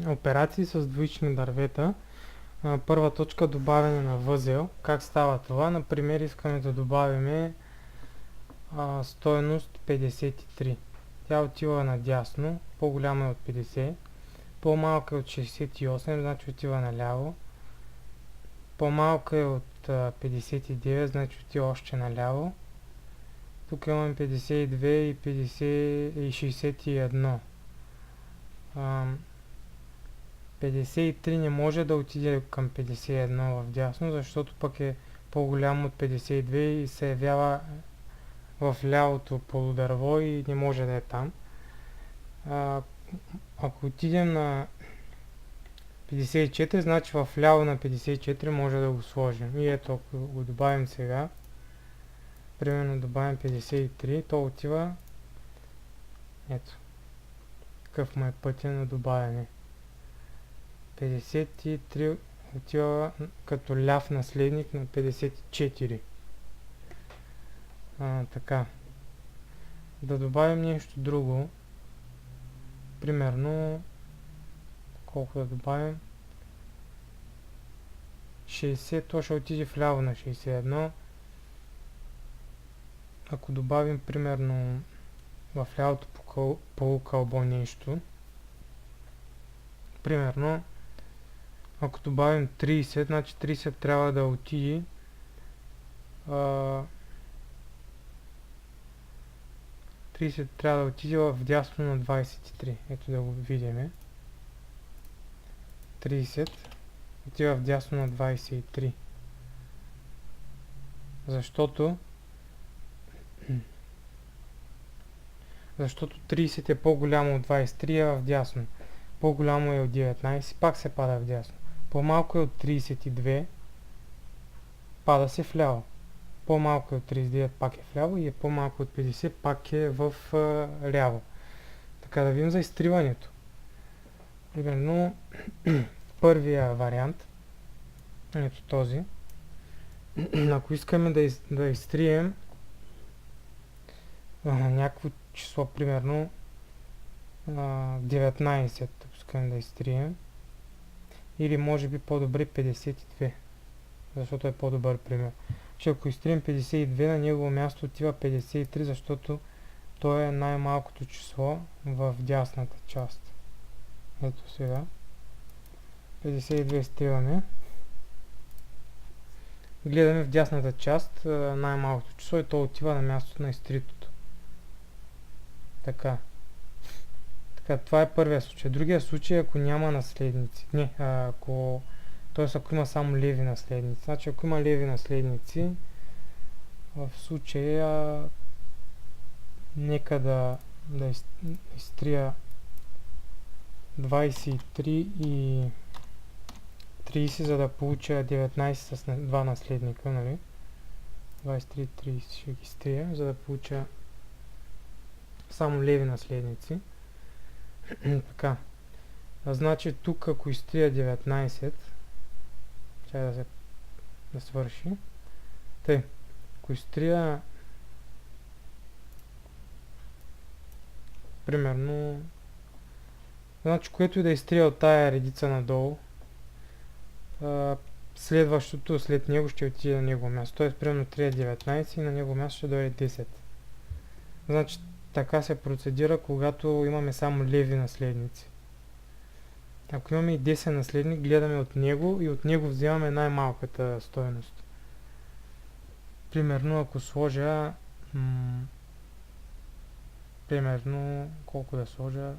Операции с двоични дървета. Първа точка, добавяне на възел. Как става това? Например, искаме да добавим стойност 53. Тя отива надясно, по-голяма е от 50, по-малка е от 68, значи отива наляво, по-малка е от 59, значи отива още наляво. Тук имаме 52 и 50 и 61. 53 не може да отиде към 51 в дясно, защото пък е по-голямо от 52 и се явява в лявото полудърво и не може да е там. Ако отидем на 54, значи в ляво на 54 може да го сложим. И ето, ако го добавим сега, примерно добавим 53, то отива, ето, какъв му е пътя на добавяне. 53 отива като ляв наследник на 54. Така. Да добавим нещо друго. Примерно, колко да добавим? 60, то ще отиде вляво на 61. Ако добавим примерно в лявото полукълбо нещо, примерно, ако добавим 30, значи 30 трябва да отиде 30 трябва да отиде в дясно на 23. Ето да го видим. 30 отива в дясно на 23. Защото 30 е по-голямо от 23, а в дясно. По-голямо е от 19, пак се пада в дясно. По-малко е от 32, пада се вляво. По-малко е от 39, пак е вляво, и е по-малко от 50, пак е в ляво. Така, да видим за изтриването. Примерно, първия вариант, ето този, ако искаме да изтрием някакво число, примерно 19, ако искаме да изтрием, или може би по-добре 52, защото е по-добър пример. Че ако изтрием 52, на негово място отива 53, защото то е най-малкото число в дясната част. Ето сега. 52 изтриваме. Гледаме в дясната част най-малкото число и то отива на мястото на изтритото. Така. Така, това е първия случай. Другия случай, ако няма наследници. Не, ако има само леви наследници. Значи, ако има леви наследници, в случая нека да изтрия 23 и 30, за да получа 19 с 2 наследника, нали? 23 и 30 ще ги изтрия, за да получа само леви наследници. Така. Значи тук, ако изтрия 19, чакай да свърши. Тъй, ако изтрия примерно, значи, което и да изтрия от тая редица надолу, следващото след него ще отиде на негово място. Т.е. примерно 3 19 и на негово място ще дойде 10. Значи така се процедира, когато имаме само леви наследници. Ако имаме и 10 наследник, гледаме от него и от него вземаме най-малката стойност. Примерно, ако сложа примерно, колко да сложа,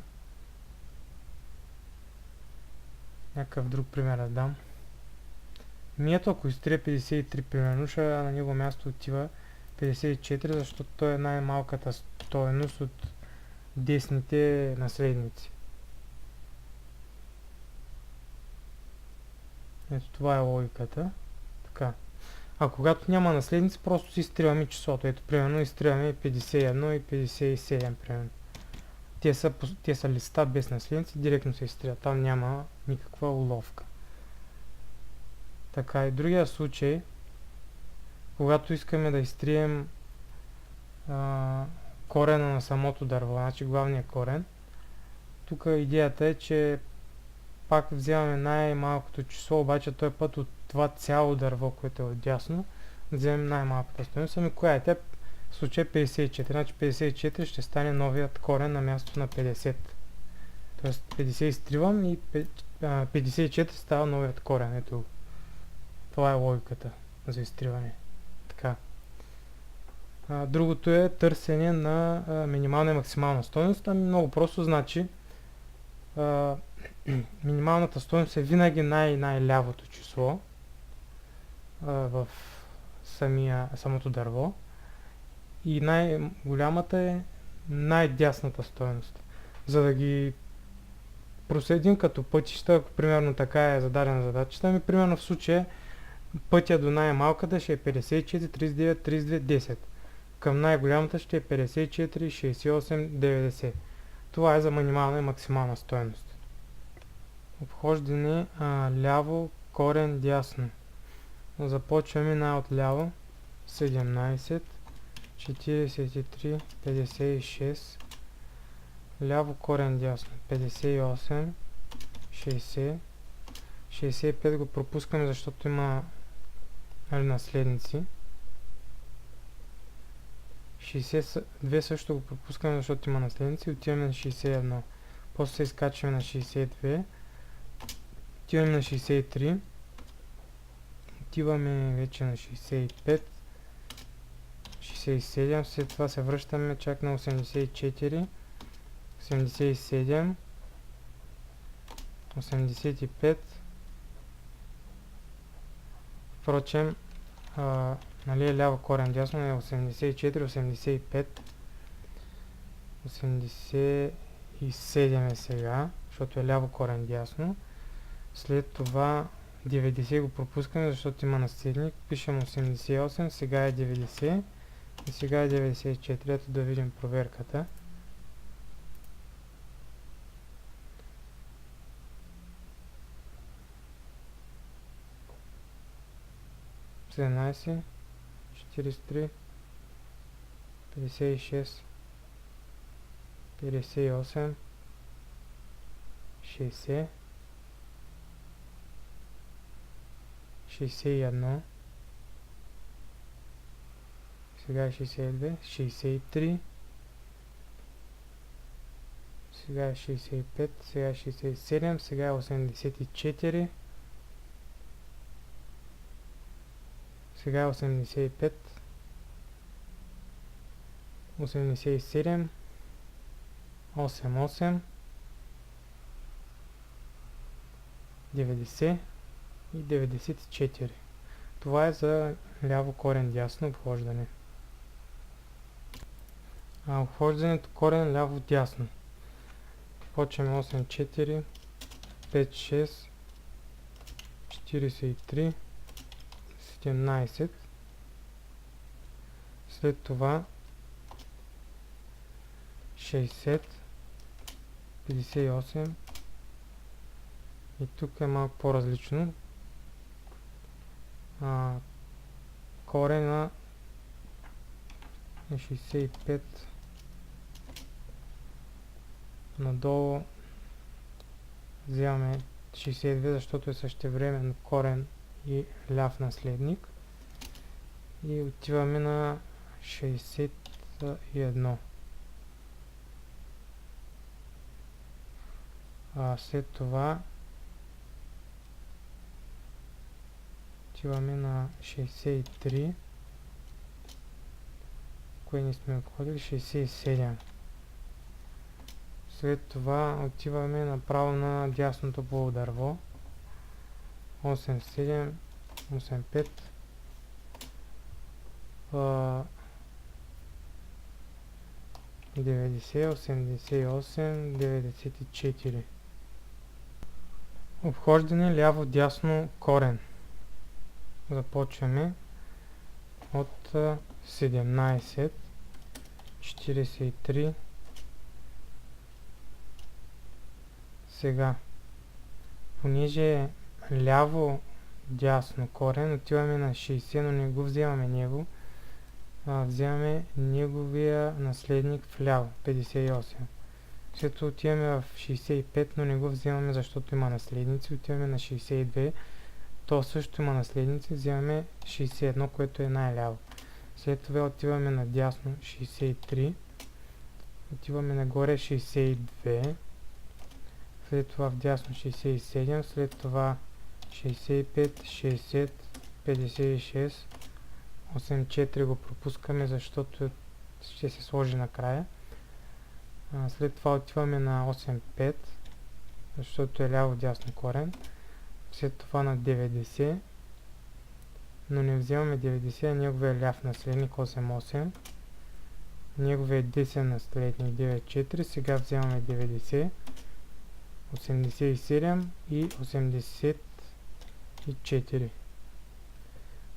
някакъв друг пример да дам. Ето, ако изтрия 53, примерно, на него място отива 54, защото той е най-малката стойност от десните наследници. Ето, това е логиката. Така. А когато няма наследници, просто си изтриваме числото. Ето, примерно, изтриваме 51 и 57, примерно. Те са листа без наследници, директно се изтриват. Там няма никаква уловка. Така, и другия случай, когато искаме да изтрием корена на самото дърво, значи главния корен, тук идеята е, че Пак вземаме най-малкото число, обаче този път от това цяло дърво, което е отдясно, вземем най-малката стойност. Ами коя е? Тя в случай 54. Значи 54 ще стане новият корен на мястото на 50. Тоест 50 изтривам и 54 става новият корен. Ето, това е логиката за изтриване. Така. Другото е търсене на минимална и максимална стойност. Ами много просто, значи минималната стойност е винаги най-лявото число в самото дърво и най-голямата е най-дясната стойност. За да ги проследим като пътища, ако примерно така е зададена задачата, ми примерно в случая пътя до най-малката ще е 54, 39, 32, 10. Към най-голямата ще е 54, 68, 90. Това е за минимална и максимална стойност. Обхождане ляво, корен дясно. Започваме най-отляво. 17, 43, 56. Ляво, корен дясно. 58, 60. 65 го пропускаме, защото има наследници. 62 също го пропускаме, защото има наследници. Отиваме на 61. После се изкачваме на 62. Отиваме на 63. Отиваме вече на 65. 67. След това се връщаме чак на 84. 87. 85. Впрочем, нали е ляво, корен дясно е 84, 85, 87 е сега, защото е ляво, корен дясно. След това 90 го пропускаме, защото има наследник. Пишем 88, сега е 90 и сега е 94. Ето да видим проверката. Седемнадесет, 43, 56, 58, 60, 61, сега е 62, 63, сега е 65, сега е 67, сега е 84, сега е 85, 87, 88, 90 и 94. Това е за ляво, корен дясно обхождане. Обхождането корен ляво дясно. Почваме 8, 4, 5, 6, 43, 17. След това 60, 58 и тук е малко по-различно. Корена е 65, надолу вземаме 62, защото е същевременно корен и ляв наследник и отиваме на 61. След това отиваме на 63. Кое не сме отходили? 67. След това отиваме направо на дясното полудърво. 87, 85, 90, 88, 94. Обхождане ляво-дясно корен. Започваме от 17, 43. Сега, понеже е ляво-дясно корен, отиваме на 60, но не го вземаме него. Вземаме неговия наследник вляво, 58. След това отиваме в 65, но не го вземаме, защото има наследници. Отиваме на 62. То също има наследници. Вземаме 61, което е най-ляво. След това отиваме надясно 63. Отиваме нагоре 62. След това вдясно 67. След това 65, 60, 56, 84 го пропускаме, защото ще се сложи накрая. След това отиваме на 85, защото е ляво-дясно корен. След това на 90, но не вземаме 90, а неговия ляв наследник 88. Неговия десен наследник 94, сега вземаме 90, 87 и 84.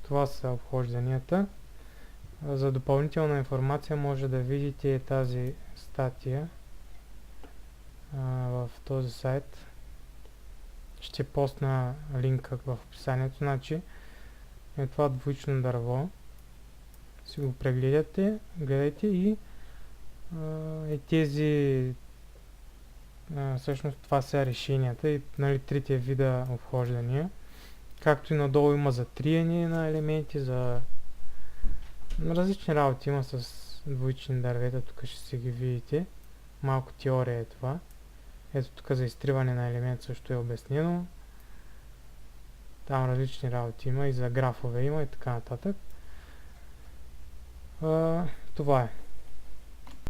Това са обхожданията. За допълнителна информация може да видите тази статия в този сайт. Ще постна линка в описанието. Значи е това двоично дърво. Си го прегледате, гледайте и тези всъщност това са решенията и нали, трите вида обхождания. Както и надолу има за триене на елементи, за различни работи има с двоични дървета, тук ще си ги видите. Малко теория е това. Ето тук за изтриване на елемент също е обяснено. Там различни работи има и за графове има и така нататък. Това е.